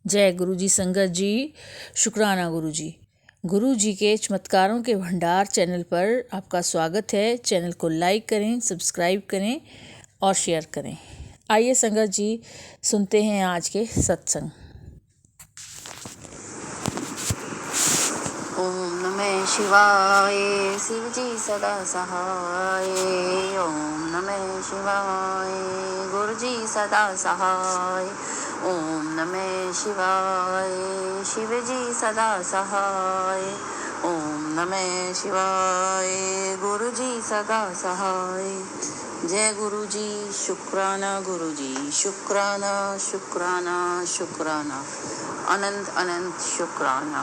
जय गुरु जी। संगत जी, शुक्राना गुरु जी। गुरु जी के चमत्कारों के भंडार चैनल पर आपका स्वागत है। चैनल को लाइक करें, सब्सक्राइब करें और शेयर करें। आइए संगत जी, सुनते हैं आज के सत्संग। ओम नमः शिवाय। शिव जी सदा सहाय। ओम नमः शिवाय। गुरु जी सदा सहाय। ओम नमः शिवाय। शिव जी सदा सहाय। ओम नमः शिवाय। गुरु जी सदा सहाय। जय गुरु जी। शुक्राना गुरु जी। शुक्राना शुक्राना शुक्राना, अनंत अनंत शुक्राना।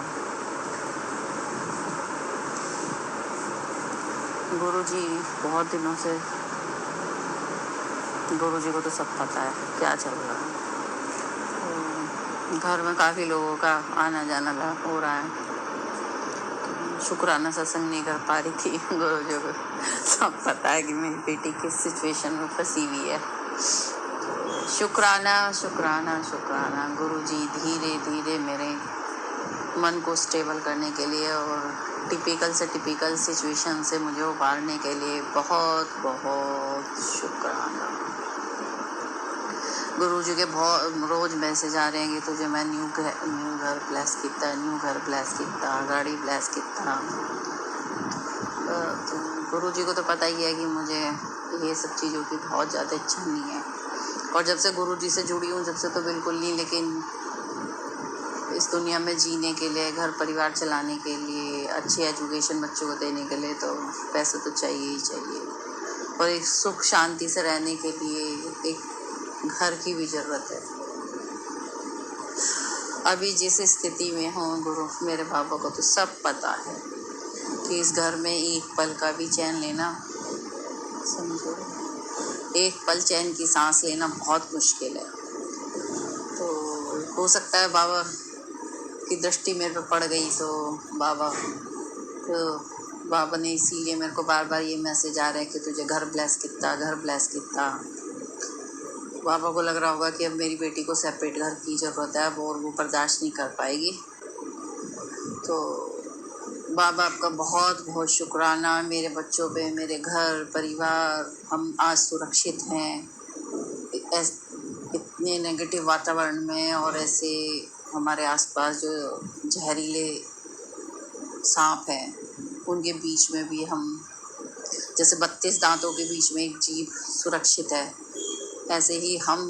गुरु जी बहुत दिनों से, गुरु जी को तो सब पता है क्या चल रहा है। घर में काफ़ी लोगों का आना जाना हो रहा है। शुक्राना सत्संग नहीं कर पा रही थी। गुरु जी को सब पता है कि मेरी बेटी किस सिचुएशन में फंसी हुई है। शुक्राना शुक्राना शुक्राना। गुरु जी धीरे धीरे मेरे मन को स्टेबल करने के लिए और टिपिकल से टिपिकल सिचुएशन से मुझे उबारने के लिए बहुत बहुत शुक्राना। गुरु जी के बहुत रोज मैसेज आ रहे हैं कि तुझे मैं न्यू घर ब्लेस किया, न्यू घर ब्लेस किया, गाड़ी ब्लेस किया। तो गुरु जी को तो पता ही है कि मुझे ये सब चीज़ों की बहुत ज़्यादा इच्छा नहीं है। और जब से गुरु जी से जुड़ी हूँ जब से तो बिल्कुल नहीं, लेकिन इस दुनिया में जीने के लिए, घर परिवार चलाने के लिए, अच्छी एजुकेशन बच्चों को देने के लिए तो पैसे तो चाहिए ही चाहिए। और एक सुख शांति से रहने के लिए एक घर की भी ज़रूरत है। अभी जिस स्थिति में हूँ गुरु मेरे बाबा को तो सब पता है कि इस घर में एक पल का भी चैन लेना, समझो, एक पल चैन की सांस लेना बहुत मुश्किल है। तो हो सकता है बाबा की दृष्टि मेरे पे पड़ गई तो बाबा ने इसीलिए मेरे को बार बार ये मैसेज आ रहे हैं कि तुझे घर ब्लेस किया, घर ब्लेस किया। बाबा को लग रहा होगा कि अब मेरी बेटी को सेपरेट घर की ज़रूरत है अब, और वो बर्दाश्त नहीं कर पाएगी। तो बाबा आपका बहुत बहुत शुक्राना। मेरे बच्चों पे, मेरे घर परिवार, हम आज सुरक्षित हैं इतने नेगेटिव वातावरण में। और ऐसे हमारे आसपास जो जहरीले सांप हैं उनके बीच में भी हम, जैसे 32 दांतों के बीच में एक जीभ सुरक्षित है, ऐसे ही हम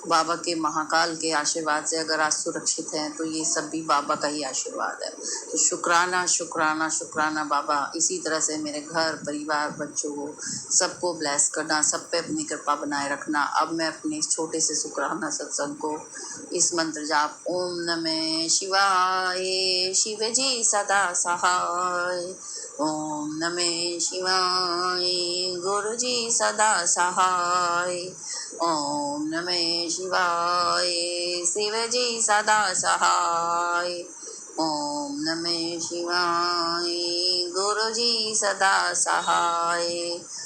बाबा के महाकाल के आशीर्वाद से अगर आज सुरक्षित हैं तो ये सब भी बाबा का ही आशीर्वाद है। तो शुक्राना शुक्राना शुक्राना बाबा। इसी तरह से मेरे घर परिवार, बच्चों को, सबको ब्लेस करना, सब पे अपनी कृपा बनाए रखना। अब मैं अपने इस छोटे से शुक्राना सत्संग को इस मंत्र जाप, ओम नमः शिवाय। शिव जी सदा सहाय। ओम नमः शिवाय। गुरु जी सदा सहाय। ओम नमः शिवाय। शिव जी सदा सहाय। ओम नमः शिवाय। गुरु जी सदा सहाय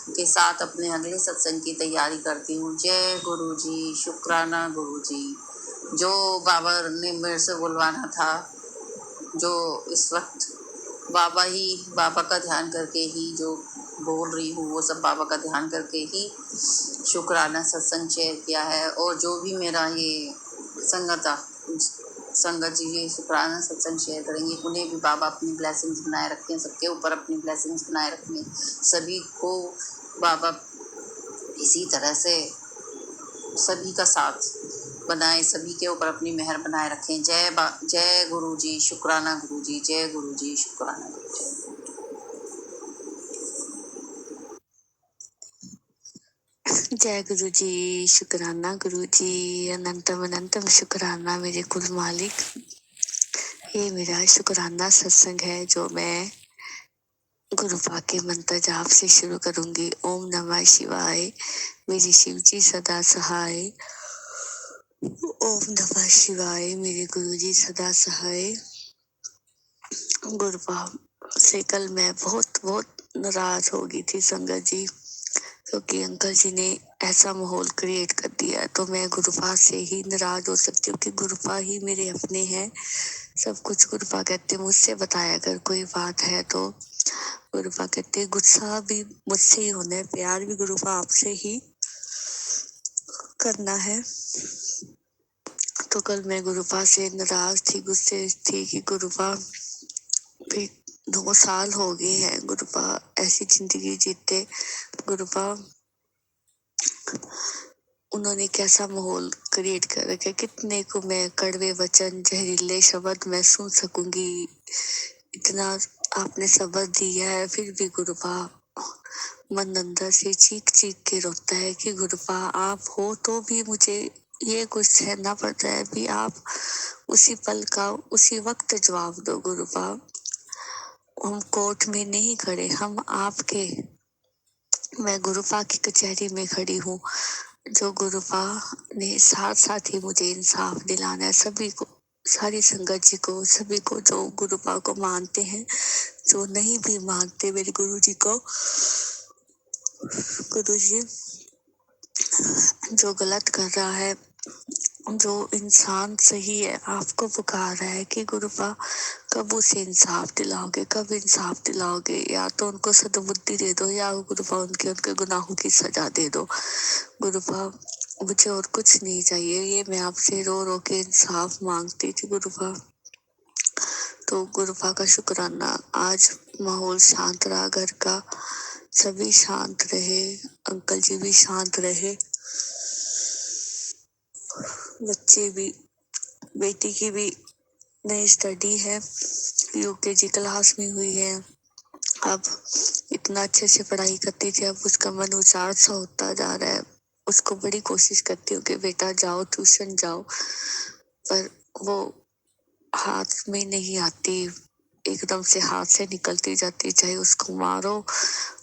के साथ अपने अगले सत्संग की तैयारी करती हूँ। जय गुरु जी। शुक्राना गुरु जी। जो बाबा ने मेरे से बुलवाना था, जो इस वक्त बाबा का ध्यान करके ही जो बोल रही हूँ वो सब बाबा का ध्यान करके ही शुक्राना सत्संग शेयर किया है। और जो भी मेरा ये संगत जी ये शुक्राना सत्संग शेयर करेंगे उन्हें भी बाबा अपनी ब्लेसिंग्स बनाए रखें, सबके ऊपर अपनी ब्लेसिंग्स बनाए रखें। सभी को बाबा इसी तरह से सभी का साथ बनाए, सभी के ऊपर अपनी मेहर बनाए रखें। जय गुरु जी। शुक्राना गुरु जी। जय गुरु जी। शुक्राना गुरु जी। जय गुरु जी। शुक्राना गुरु जी। अनंतम अनंतम शुक्राना मेरे कुल मालिक। ये मेरा शुक्राना सत्संग है जो मैं गुरु के मंत्र जाप से शुरू करूंगी। ओम नमः शिवाय। मेरे शिव जी सदा सहाय। ओम नमः शिवाय। मेरे गुरु जी सदा सहाय। गुरु से कल मैं बहुत बहुत नाराज हो गई थी संगत जी, क्योंकि अंकल जी ने ऐसा माहौल क्रिएट कर दिया दिया तो मैं गुरुपा से ही नाराज हो सकती हूँ कि गुरुपा ही मेरे अपने हैं। सब कुछ गुरुपा कहते मुझसे बताया अगर कोई बात है तो गुरुपा कहते गुस्सा भी मुझसे ही होना है, प्यार भी गुरुपा आपसे ही करना है। तो कल मैं गुरुपा से नाराज थी, गुस्से थी कि गुरुपा भी 2 साल हो गए हैं गुरुपा ऐसी जिंदगी जीते। गुरुपा उन्होंने कैसा माहौल क्रिएट कर रखा है, कितने को मैं कड़वे वचन जहरीले शब्द मैं सुन सकूंगी, इतना आपने सब्र दिया है। फिर भी गुरुपा मन अंदर से चीख चीख के रोता है कि गुरुपा आप हो तो भी मुझे ये कुछ सहना पड़ता है, भी आप उसी पल का उसी वक्त जवाब दो गुरुपा। हम कोर्ट में नहीं खड़े, हम आपके, मैं गुरुपा की कचहरी में खड़ी हूँ, जो गुरुपा ने साथ साथ ही मुझे इंसाफ दिलाना है। सभी को, सारी संगत जी को, सभी को जो गुरुपा को मानते हैं, जो नहीं भी मानते मेरे गुरु जी को, गुरु जी जो गलत कर रहा है, जो इंसान सही है, आपको पुकार रहा है कि गुरुपा कब उसे इंसाफ दिलाओगे, कब इंसाफ दिलाओगे, या तो उनको सद्बुद्धि दे दो या गुरुपा उनके गुनाहों की सजा दे दो। गुरुपा मुझे और कुछ नहीं चाहिए, ये मैं आपसे रो रो के इंसाफ मांगती थी गुरुपा। तो गुरुपा का शुक्राना, आज माहौल शांत रहा, घर का सभी शांत रहे, अंकल जी भी शांत रहे, बच्चे भी, बेटी की भी नई स्टडी है, यूकेजी क्लास में हुई है। अब इतना अच्छे से पढ़ाई करती थी, अब उसका मन उचार सा होता जा रहा है। उसको बड़ी कोशिश करती हूँ कि बेटा जाओ, ट्यूशन जाओ, पर वो हाथ में नहीं आती, एकदम से हाथ से निकलती जाती, चाहे उसको मारो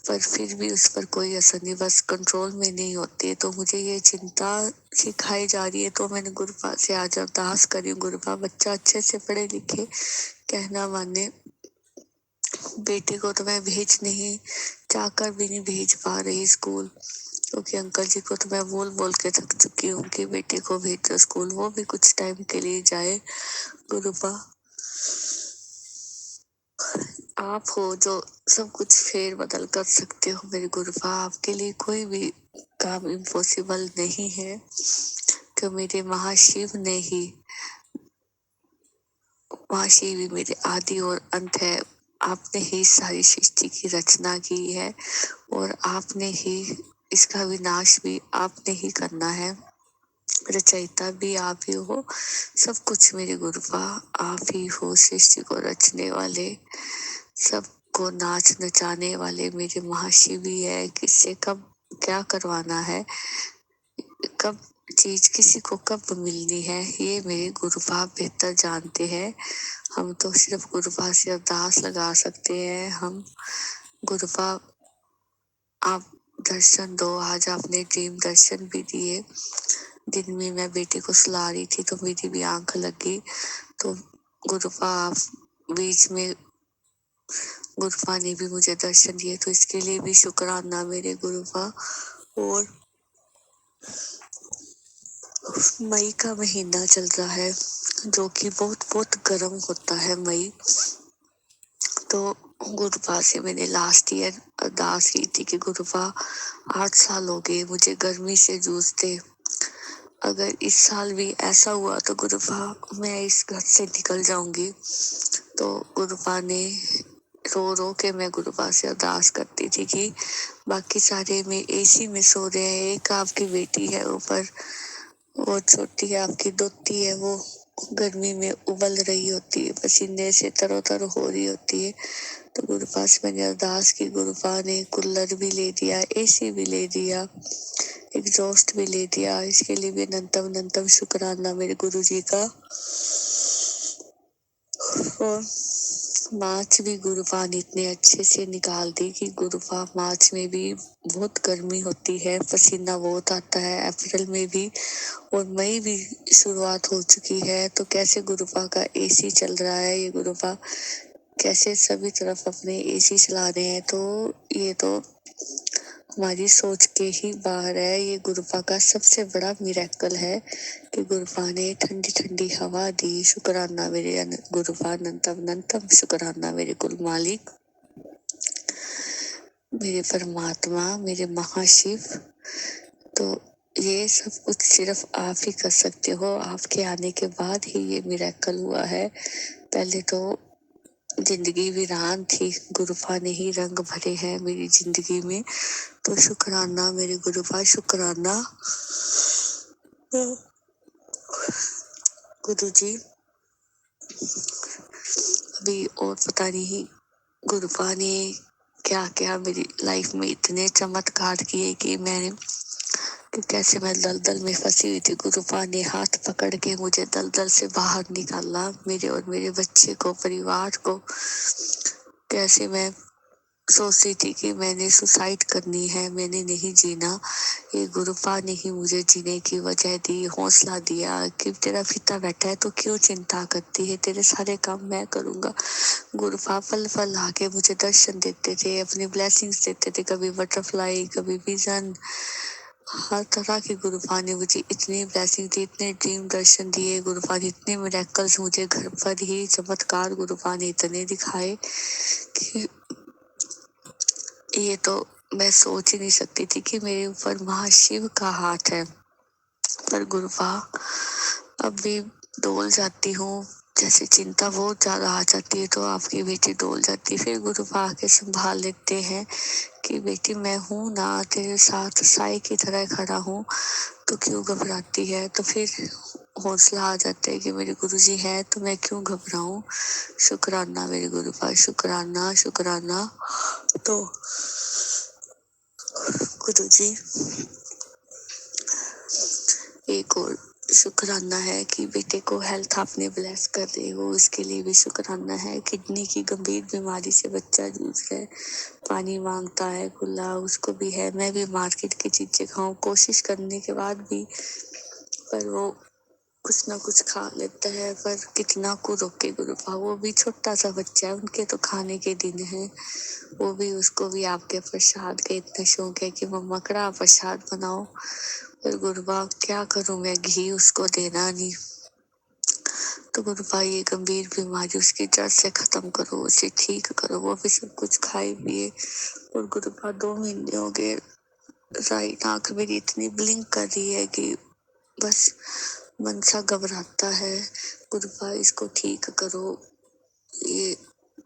पर फिर भी उस पर कोई असर नहीं, बस कंट्रोल में नहीं होती है। तो मुझे ये चिंता सिखाई जा रही है। तो मैंने गुरुपा से आज अरदास करी, गुरुपा बच्चा अच्छे से पढ़े लिखे, कहना माने। बेटे को तो मैं भेज नहीं, चाहकर भी नहीं भेज पा रही स्कूल, क्योंकि अंकल जी को तो मैं बोल बोल के थक चुकी हूँ कि बेटे को भेजो स्कूल, वो भी कुछ टाइम के लिए जाए। गुरुपा आप हो जो सब कुछ फेर बदल कर सकते हो मेरे गुरुपा, आपके लिए कोई भी काम इम्पॉसिबल नहीं है। तो मेरे महाशिव ने ही, महाशिव ही मेरे आदि और अंत है, आपने ही सारी सृष्टि की रचना की है और आपने ही इसका विनाश भी आपने ही करना है। रचयिता भी आप ही हो, सब कुछ मेरे गुरुपा आप ही हो, सृष्टि को रचने वाले, सबको नाच नचाने वाले मेरे महाशिव ही है। किससे कब क्या करवाना है, कब चीज किसी को कब मिलनी है, ये मेरे गुरुपा बेहतर जानते हैं। हम तो सिर्फ गुरुपा से अरदास लगा सकते हैं। हम गुरुपा आप दर्शन दो, आज आपने ड्रीम दर्शन भी दिए। दिन में मैं बेटे को सुला रही थी तो मेरी भी आंख लगी, तो गुरुपा आप बीच में, गुरुपा ने भी मुझे दर्शन दिए, तो इसके लिए भी शुक्राना मेरे गुरुपा। और मई का महीना चल रहा है जो कि बहुत बहुत गर्म होता है मई, तो गुरुपा से मैंने लास्ट ईयर अरदास की थी कि गुरुपा 8 साल हो गए मुझे गर्मी से जूझते, अगर इस साल भी ऐसा हुआ तो गुरुपा मैं इस घर से निकल जाऊंगी। तो गुरुपा ने रो रो के, मैं गुरुपा से अरदास करती थी कि बाकी सारे में एसी में सो रहे हैं, एक आपकी बेटी है ऊपर, वो छोटी है आपकी दोती है, वो गर्मी में उबल रही होती है, पसीने से तरोतर हो रही होती है। तो गुरुपा से मैंने अरदास की, गुरुपा ने कूलर भी ले दिया, एसी भी ले दिया, एग्जॉस्ट भी ले दिया, इसके लिए भी अनंतम अनंतम शुक्राना मेरे गुरु जी का। और मार्च भी गुरुपा ने इतने अच्छे से निकाल दी कि गुरुपा मार्च में भी बहुत गर्मी होती है, पसीना बहुत आता है, अप्रैल में भी, और मई भी शुरुआत हो चुकी है। तो कैसे गुरुपा का एसी चल रहा है, ये गुरुपा कैसे सभी तरफ अपने एसी चला रहे हैं, तो ये तो हमारी सोच के ही बाहर है। ये गुरुपा का सबसे बड़ा मिरेकल है कि गुरुपा ने ठंडी ठंडी हवा दी। शुक्राना मेरे गुरुपा, अनंतम अनंतम शुक्राना मेरे कुल मालिक, मेरे परमात्मा, मेरे महाशिव। तो ये सब कुछ सिर्फ आप ही कर सकते हो। आपके आने के बाद ही ये मिरेकल हुआ है। पहले तो जिंदगी वीरान थी, गुरुपा ने ही रंग भरे हैं मेरी जिंदगी में। तो शुक्राना मेरे गुरुपा, शुक्राना गुरु जी। अभी और पता नहीं गुरुपा ने क्या क्या मेरी लाइफ में इतने चमत्कार किए कि मैंने कि कैसे मैं दलदल में फंसी हुई थी, गुरुपा ने हाथ पकड़ के मुझे दलदल से बाहर निकाला, मेरे और मेरे बच्चे को, परिवार को। कैसे मैं सोच रही थी कि मैंने सुसाइड करनी है, मैंने नहीं जीना। ये गुरुपा ने ही मुझे जीने की वजह दी, हौसला दिया कि तेरा पिता बैठा है तो क्यों चिंता करती है, तेरे सारे काम मैं करूंगा। गुरुपा पल पल आके मुझे दर्शन देते थे, अपनी ब्लेसिंग्स देते थे, कभी बटरफ्लाई, कभी विजन। हर तरह की गुरुपा ने मुझे इतनी ब्लेसिंग दी, इतने ड्रीम दर्शन दिए गुरुपा ने, इतने मिरेकल्स मुझे घर पर ही चमत्कार गुरुपा ने इतने दिखाए कि ये तो मैं सोच ही नहीं सकती थी कि मेरे ऊपर महाशिव का हाथ है। पर गुरुपा अब भी डोल जाती हूँ, जैसे चिंता बहुत ज्यादा आ जाती है तो आपकी बेटी डोल जाती है, फिर गुरुपा आके संभाल लेते हैं कि बेटी मैं हूँ ना, तेरे साथ साई की तरह खड़ा हूँ, तो क्यों घबराती है। तो फिर हौसला आ जाता है कि मेरे गुरुजी है तो मैं क्यों घबराऊं। शुक्राना मेरे गुरुपा, शुक्राना शुक्राना। तो गुरुजी एक और शुक्राना है कि बेटे को हेल्थ आपने ब्लेस कर रहे हो, इसके लिए भी शुक्राना है। किडनी की गंभीर बीमारी से बच्चा जूझ रहा है, पानी मांगता है खुला, उसको भी है। मैं भी मार्केट की चीजें खाऊं कोशिश करने के बाद भी, पर वो कुछ ना कुछ खा लेता है। पर कितना को रोके गुरुपा, वो भी छोटा सा बच्चा है, उनके तो खाने के दिन है। वो भी, उसको भी आपके प्रसाद का इतना शौक है कि मम्मा कड़ा प्रसाद बनाओ। पर गुरुपा क्या करूं मैं, घी उसको देना नहीं। तो गुरुपा ये गंभीर बीमारी उसकी जड़ से खत्म करो, उसे ठीक करो, वो भी सब कुछ खाए पिए। और गुरुपा 2 महीने हो गए, राइट आंख मेरी इतनी ब्लिंक कर रही है कि बस मन सा घबराता है। गुरुपा इसको ठीक करो, ये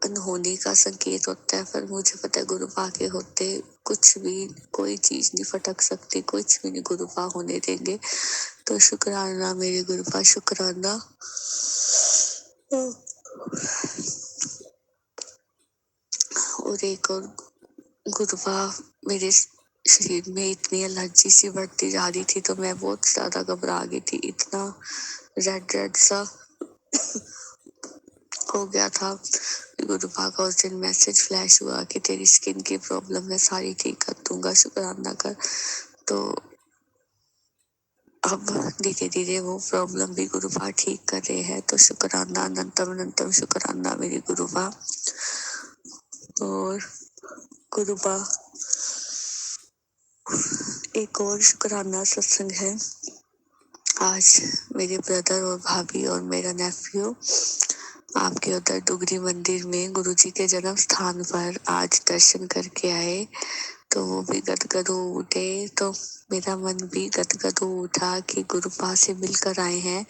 अनहोनी का संकेत होता है। पर मुझे पता है गुरुपा के होते कुछ भी, कोई चीज नहीं फटक सकती, कुछ भी नहीं गुरुपा होने देंगे। तो शुक्राना मेरे गुरुपा, शुक्राना। और एक और गुरुपा, मेरे शरीर में इतनी एलर्जी सी बढ़ती जा रही थी तो मैं बहुत ज्यादा घबरा गई थी, इतना रेड रेड सा हो गया था। गुरुपा का उस दिन मैसेज फ्लैश हुआ कि तेरी स्किन की प्रॉब्लम मैं सारी ठीक कर दूंगा, शुक्राना कर। तो अब धीरे धीरे वो प्रॉब्लम भी गुरुपा ठीक कर रहे हैं। तो शुक्राना, अनंतम अनंतम शुक्राना मेरी गुरुपा। और गुरुपा एक और शुक्राना सत्संग है। आज मेरे ब्रदर और भाभी और मेरा नेफ्यू आपके उधर डुगरी मंदिर में गुरुजी के जन्म स्थान पर आज दर्शन करके आए, तो वो भी गदगद हो उठे। तो मेरा मन भी गदगद हो उठा कि गुरुपा से मिलकर आए हैं।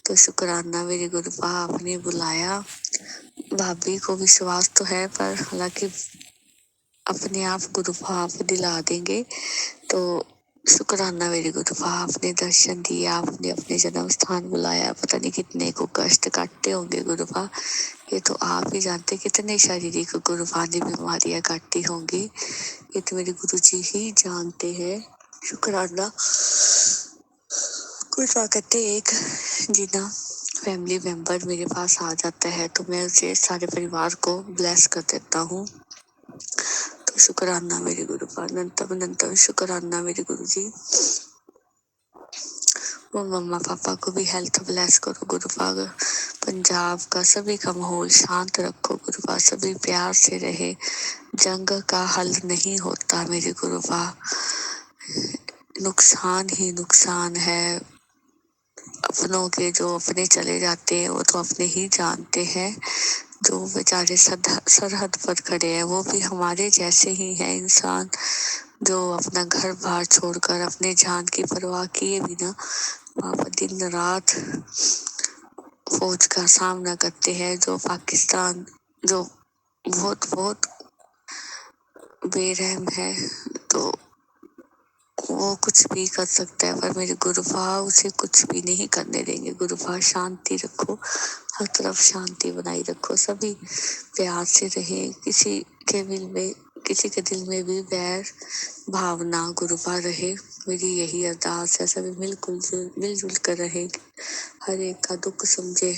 तो शुक्राना मेरे गुरुपा, आपने बुलाया। भाभी को विश्वास तो है, पर हालांकि अपने आप गुरुपा आप दिला देंगे। तो शुक्राना मेरे गुरुपा, आपने दर्शन दिया, आपने अपने जन्म स्थान बुलाया। पता नहीं कितने को कष्ट काटते होंगे गुरुपा, ये तो आप ही जानते कितने शारीरिक गुरुपा ने बीमारियां काटी होंगी, ये तो मेरे गुरुजी ही जानते हैं। शुक्राना। कुछ कहते एक जिना फैमिली मेंबर मेरे पास आ जाता है तो मैं उसे सारे परिवार को ब्लेस कर देता हूँ। तो शुक्राना मेरे गुरुपा, अनंतम अनंतम शुक्राना मेरे गुरुजी। और मम्मा पापा को भी हेल्थ ब्लेस करो गुरुपा। पंजाब का सभी का माहौल शांत रखो गुरुपा, सभी प्यार से रहे। जंग का हल नहीं होता मेरे गुरुपा, नुकसान ही नुकसान है। अपनों के जो अपने चले जाते हैं वो तो अपने ही जानते हैं। जो बेचारे सरहद पर खड़े हैं वो भी हमारे जैसे ही हैं इंसान, जो अपना घर बार छोड़कर अपने जान की परवाह किए बिना वहाँ दिन रात फौज का सामना करते हैं। जो पाकिस्तान जो बहुत बहुत बेरहम है, तो वो कुछ भी कर सकता है, पर मेरे गुरुपा उसे कुछ भी नहीं करने देंगे। गुरुपा शांति रखो, हर तरफ शांति बनाई रखो, सभी प्यार से रहे। किसी के दिल में भी बैर भावना गुरुपा रहे, मेरी यही अरदास है। सभी मिलजुल कर रहे, हर एक का दुख समझे,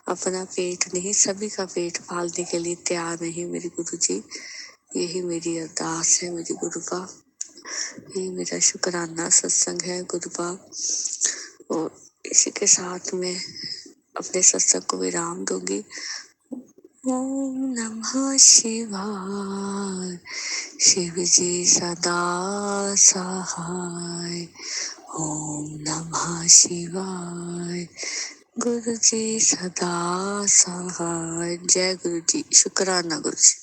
अपना पेट नहीं सभी का पेट पालने के लिए तैयार रहे मेरे गुरुजी। यही मेरी अरदास है मेरी गुरुपा, यही मेरा शुक्राना सत्संग है गुरुपा। और इसी के साथ में अपने सत्संग को विराम दूंगी। ओम नमः शिवाय, शिव जी सदा सहाय। ओम नमः शिवाय, गुरु जी सदा सहाय। जय गुरु जी, शुक्राना गुरु जी।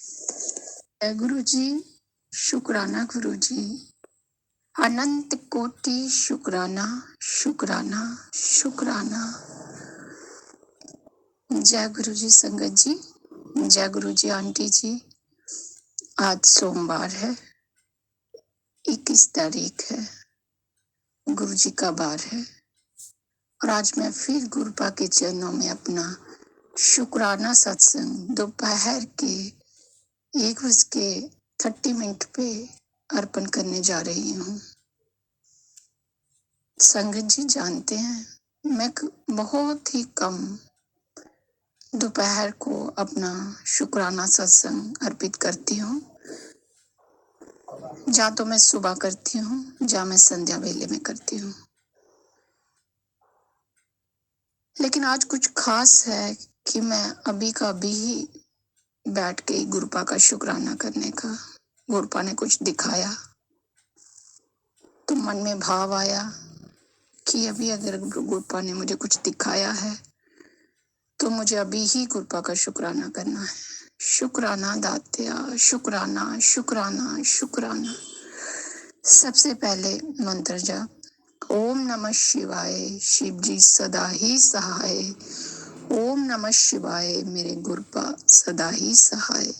जय गुरु जी, शुक्राना गुरु जी, अनंत कोटि शुक्राना शुक्राना शुक्राना। जय गुरु जी संगत जी, जय गुरु जी आंटी जी। आज सोमवार है, 21 तारीख है, गुरु जी का बार है, और आज मैं फिर गुरुपा के चरणों में अपना शुक्राना सत्संग दोपहर के 1:30 पे अर्पण करने जा रही हूँ। संगत जी जानते हैं, मैं बहुत ही कम दोपहर को अपना शुक्राना सत्संग अर्पित करती हूँ। या तो मैं सुबह करती हूँ, या मैं संध्या वेले में करती हूँ। लेकिन आज कुछ खास है कि मैं अभी का अभी ही बैठ के गुरुपा का शुक्राना करने का, गुरुपा ने कुछ दिखाया तो मन में भाव आया कि अभी अगर गुरुपा ने मुझे कुछ दिखाया है तो मुझे अभी ही गुरुपा का शुक्राना करना है। शुक्राना दात्या, शुक्राना शुक्राना शुक्राना। सबसे पहले मंत्र जाप। ओम नमः शिवाय, शिव जी सदा ही सहाय। ओम नमः शिवाय, मेरे गुरुपा सदा ही सहाय।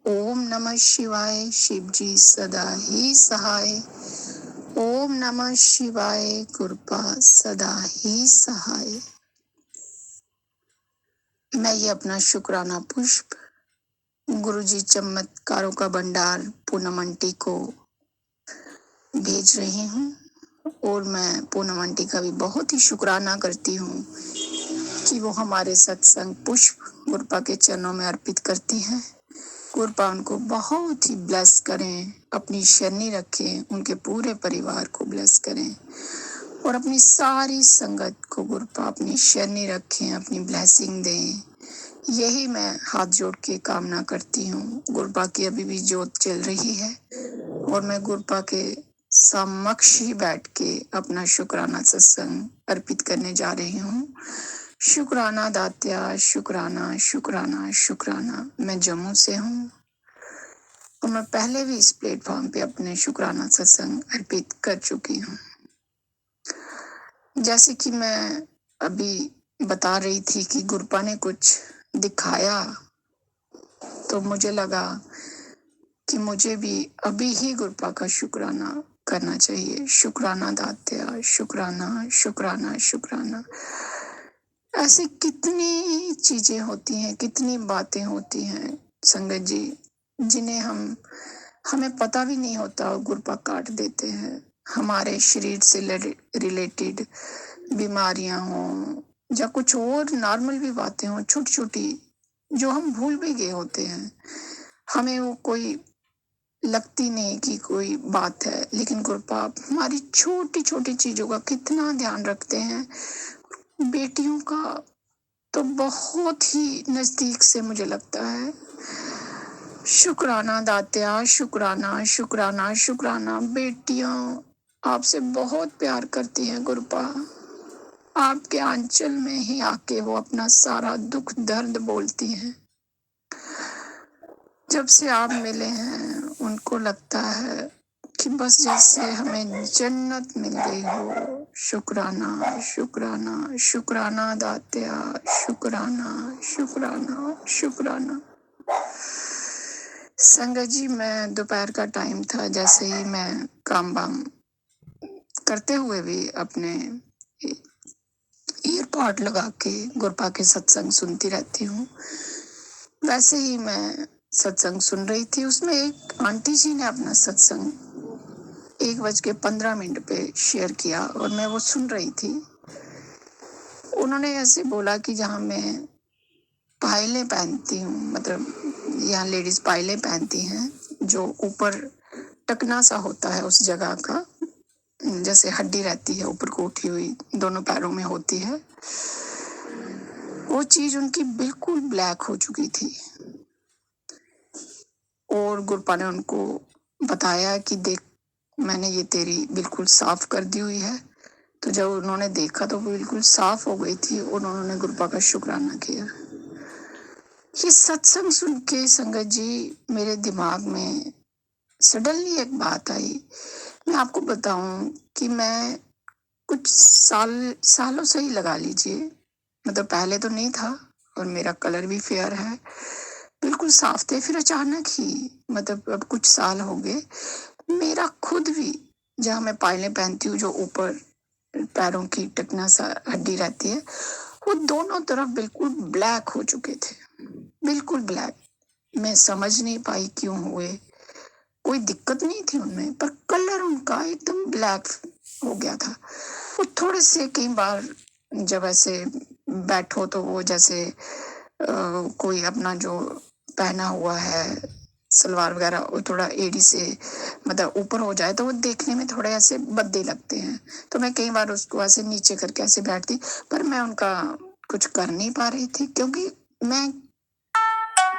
ओम नमः शिवाय, शिव जी सदा ही सहाय। ओम नमः शिवाय, गुरुपा सदा ही सहाय। मैं ये अपना शुक्राना पुष्प गुरुजी चमत्कारों का भंडार पूनम आंटी को भेज रही हूँ, और मैं पूनम आंटी का भी बहुत ही शुक्राना करती हूँ कि वो हमारे सत्संग पुष्प गुरुपा के चरणों में अर्पित करती हैं। गुरुपा उनको बहुत ही ब्लेस करें, अपनी शरणी रखें, उनके पूरे परिवार को ब्लेस करें, और अपनी सारी संगत को गुरुपा अपनी शरणी रखें, अपनी ब्लेसिंग दें। यही मैं हाथ जोड़ के कामना करती हूँ। गुरुपा की अभी भी ज्योत चल रही है, और मैं गुरुपा के समक्ष ही बैठ के अपना शुक्राना सत्संग अर्पित करने जा रही हूँ। शुक्राना दात्या, शुक्राना शुक्राना शुक्राना। मैं जम्मू से हूँ, और मैं पहले भी इस प्लेटफॉर्म पे अपने शुक्राना सत्संग अर्पित कर चुकी हूँ। जैसे कि मैं अभी बता रही थी कि गुरुपा ने कुछ दिखाया, तो मुझे लगा कि मुझे भी अभी ही गुरुपा का शुक्राना करना चाहिए। शुक्राना दात्या, शुक्राना शुक्राना शुक्राना। ऐसी कितनी चीजें होती हैं, कितनी बातें होती हैं संगत जी, जिन्हें हमें पता भी नहीं होता, गुरुपा काट देते हैं। हमारे शरीर से रिलेटेड बीमारियां हों, या कुछ और नॉर्मल भी बातें हों, छोटी छोटी, जो हम भूल भी गए होते हैं। हमें वो कोई लगती नहीं कि कोई बात है, लेकिन गुरुपा आप हमारी छोटी छोटी चीजों का कितना ध्यान रखते हैं। बेटियों का तो बहुत ही नजदीक से मुझे लगता है। शुक्राना दात्या, शुक्राना शुक्राना शुक्राना। बेटियां आपसे बहुत प्यार करती हैं गुरुपा। आपके आंचल में ही आके वो अपना सारा दुख दर्द बोलती हैं। जब से आप मिले हैं उनको लगता है कि बस जैसे हमें जन्नत मिल गई हो। शुक्राना शुक्राना शुक्राना दात्या, शुक्राना शुक्राना शुक्राना। संगत जी, मैं दोपहर का टाइम था, जैसे ही मैं काम वाम करते हुए भी अपने ईयरपॉड लगा के गुरुपा के सत्संग सुनती रहती हूँ। वैसे ही मैं सत्संग सुन रही थी, उसमें एक आंटी जी ने अपना सत्संग 1:15 पे शेयर किया और मैं वो सुन रही थी। उन्होंने ऐसे बोला कि जहाँ मैं पायलें पहनती हूँ, मतलब यहाँ लेडीज पायलें पहनती हैं, जो ऊपर टकना सा होता है उस जगह का, जैसे हड्डी रहती है ऊपर को उठी हुई, दोनों पैरों में होती है, वो चीज उनकी बिल्कुल ब्लैक हो चुकी थी। और गुरुपा ने उनको बताया कि देख, मैंने ये तेरी बिल्कुल साफ कर दी हुई है। तो जब उन्होंने देखा तो वो बिल्कुल साफ हो गई थी और उन्होंने गुरुपा का शुक्राना किया। ये सत्संग सुन के संगत जी मेरे दिमाग में सडनली एक बात आई। मैं आपको बताऊं कि मैं कुछ सालों से ही लगा लीजिए, मतलब पहले तो नहीं था और मेरा कलर भी फेयर है, बिल्कुल साफ थे। फिर अचानक ही, मतलब अब कुछ साल हो गए, मेरा खुद भी, जहाँ मैं पायलें पहनती हूँ जो ऊपर पैरों की टकना सा हड्डी रहती है, वो दोनों तरफ बिल्कुल ब्लैक हो चुके थे, बिल्कुल ब्लैक। मैं समझ नहीं पाई क्यों हुए, कोई दिक्कत नहीं थी उनमें, पर कलर उनका एकदम ब्लैक हो गया था। वो थोड़े से कई बार जब ऐसे बैठो तो वो जैसे कोई अपना जो पहना हुआ है सलवार वगैरह, वो थोड़ा एड़ी से मतलब ऊपर हो जाए तो वो देखने में थोड़े ऐसे भद्दे लगते हैं। तो मैं कई बार उसको ऐसे नीचे करके ऐसे बैठती, पर मैं उनका कुछ कर नहीं पा रही थी, क्योंकि मैं,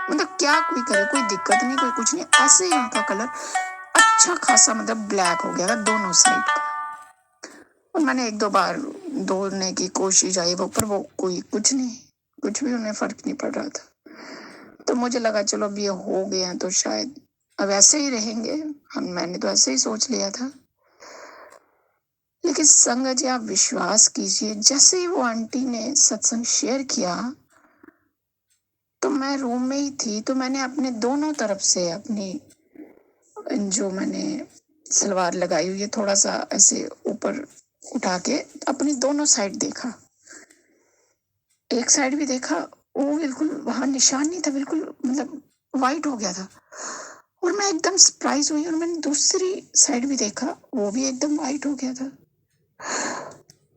मतलब क्या कोई करे, कोई दिक्कत नहीं, कोई कुछ नहीं, ऐसे ही उनका कलर अच्छा खासा मतलब ब्लैक हो गया था दोनों साइड का। और मैंने 1-2 बार धोने की कोशिश आई वो, पर वो कोई कुछ नहीं, कुछ भी उन्हें फर्क नहीं पड़ रहा था। तो मुझे लगा चलो अब ये हो गए हैं तो शायद अब ऐसे ही रहेंगे हम, मैंने तो ऐसे ही सोच लिया था। लेकिन संगत जी, आप विश्वास कीजिए, जैसे ही वो आंटी ने सत्संग शेयर किया तो मैं रूम में ही थी, तो मैंने अपने दोनों तरफ से अपनी जो मैंने सलवार लगाई हुई है थोड़ा सा ऐसे ऊपर उठा के अपनी दोनों साइड देखा। एक साइड भी देखा, वो बिल्कुल वहां निशान नहीं था, बिल्कुल मतलब वाइट हो गया था। और मैं एकदम सरप्राइज हुई और मैंने दूसरी साइड भी देखा, वो भी एकदम वाइट हो गया था।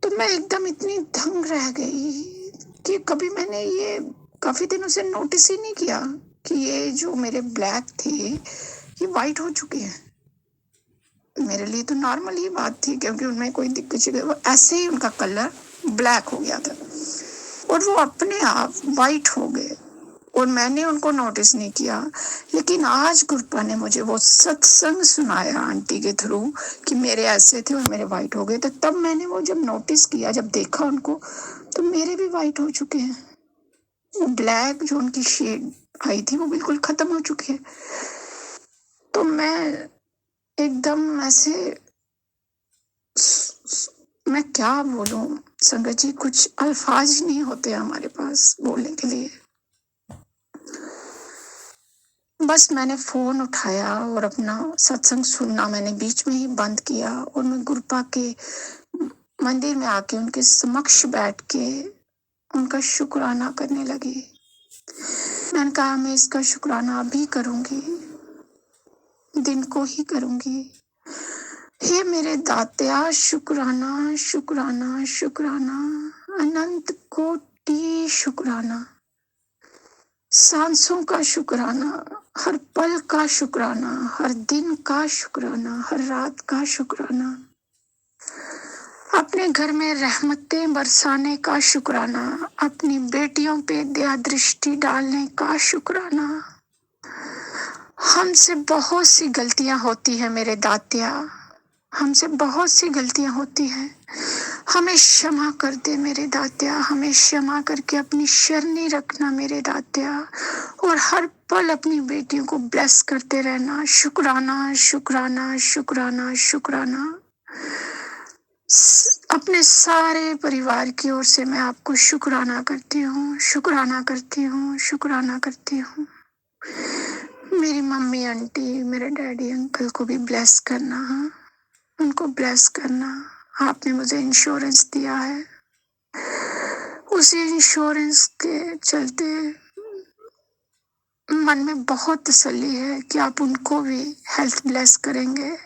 तो मैं एकदम इतनी दंग रह गई कि कभी मैंने ये काफी दिनों से नोटिस ही नहीं किया कि ये जो मेरे ब्लैक थे ये वाइट हो चुके हैं। मेरे लिए तो नॉर्मल ही बात थी, क्योंकि उनमें कोई दिक्कत नहीं, वो ऐसे ही उनका कलर ब्लैक हो गया था और वो अपने आप वाइट हो गए और मैंने उनको नोटिस नहीं किया। लेकिन आज गुरुपा ने मुझे वो सत्संग सुनाया आंटी के थ्रू कि मेरे ऐसे थे और मेरे वाइट हो गए, तो तब मैंने वो जब नोटिस किया, जब देखा उनको, तो मेरे भी वाइट हो चुके हैं। वो ब्लैक जो उनकी शेड आई थी वो बिल्कुल खत्म हो चुकी है। तो मैं एकदम ऐसे, मैं क्या बोलूं संगत जी, कुछ अल्फाज नहीं होते हमारे पास बोलने के लिए। बस मैंने फोन उठाया और अपना सत्संग सुनना मैंने बीच में ही बंद किया और मैं गुरुपा के मंदिर में आके उनके समक्ष बैठ के उनका शुक्राना करने लगी। मैंने कहा मैं इसका शुक्राना अभी करूंगी, दिन को ही करूंगी। हे मेरे दात्या, शुक्राना शुक्राना शुक्राना, अनंत कोटि शुक्राना, सांसों का शुक्राना, हर पल का शुक्राना, हर दिन का शुक्राना, हर रात का शुक्राना, अपने घर में रहमतें बरसाने का शुक्राना, अपनी बेटियों पे दया दृष्टि डालने का शुक्राना। हमसे बहुत सी गलतियां होती है मेरे दातिया, हमसे बहुत सी गलतियां होती हैं, हमें क्षमा कर दे मेरे दातिया, हमें क्षमा करके अपनी शरणी रखना मेरे दातिया, और हर पल अपनी बेटियों को ब्लेस करते रहना। शुक्राना शुक्राना शुक्राना शुक्राना। अपने सारे परिवार की ओर से मैं आपको शुक्राना करती हूँ, शुक्राना करती हूँ, शुक्राना करती हूँ। मेरी मम्मी आंटी, मेरे डैडी अंकल को भी ब्लेस करना, उनको ब्लेस करना। आपने मुझे इंश्योरेंस दिया है, उसी इंश्योरेंस के चलते मन में बहुत तसल्ली है कि आप उनको भी हेल्थ ब्लेस करेंगे।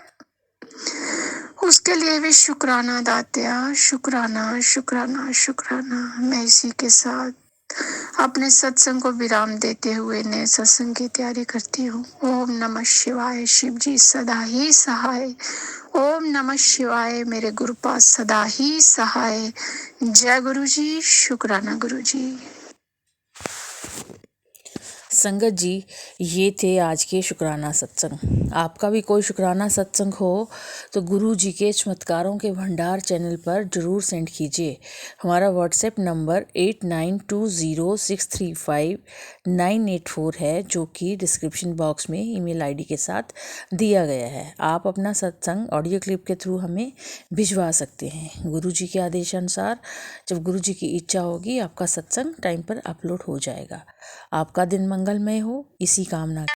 उसके लिए भी शुक्राना दातिया, शुक्राना शुक्राना शुक्राना। मैं इसी के साथ अपने सत्संग को विराम देते हुए नए सत्संग की तैयारी करती हूँ। ओम नमः शिवाय। शिव जी सदा ही सहाय। ओम नमः शिवाय। मेरे गुरुपाद सदा ही सहाय। जय गुरु जी। शुक्राना गुरु जी। संगत जी, ये थे आज के शुक्राना सत्संग। आपका भी कोई शुक्राना सत्संग हो तो गुरु जी के चमत्कारों के भंडार चैनल पर ज़रूर सेंड कीजिए। हमारा व्हाट्सएप नंबर 8920635984 है, जो कि डिस्क्रिप्शन बॉक्स में ईमेल आईडी के साथ दिया गया है। आप अपना सत्संग ऑडियो क्लिप के थ्रू हमें भिजवा सकते हैं। गुरु जी के आदेशानुसार जब गुरु जी की इच्छा होगी, आपका सत्संग टाइम पर अपलोड हो जाएगा। आपका दिन मंगलमय हो, इसी कामना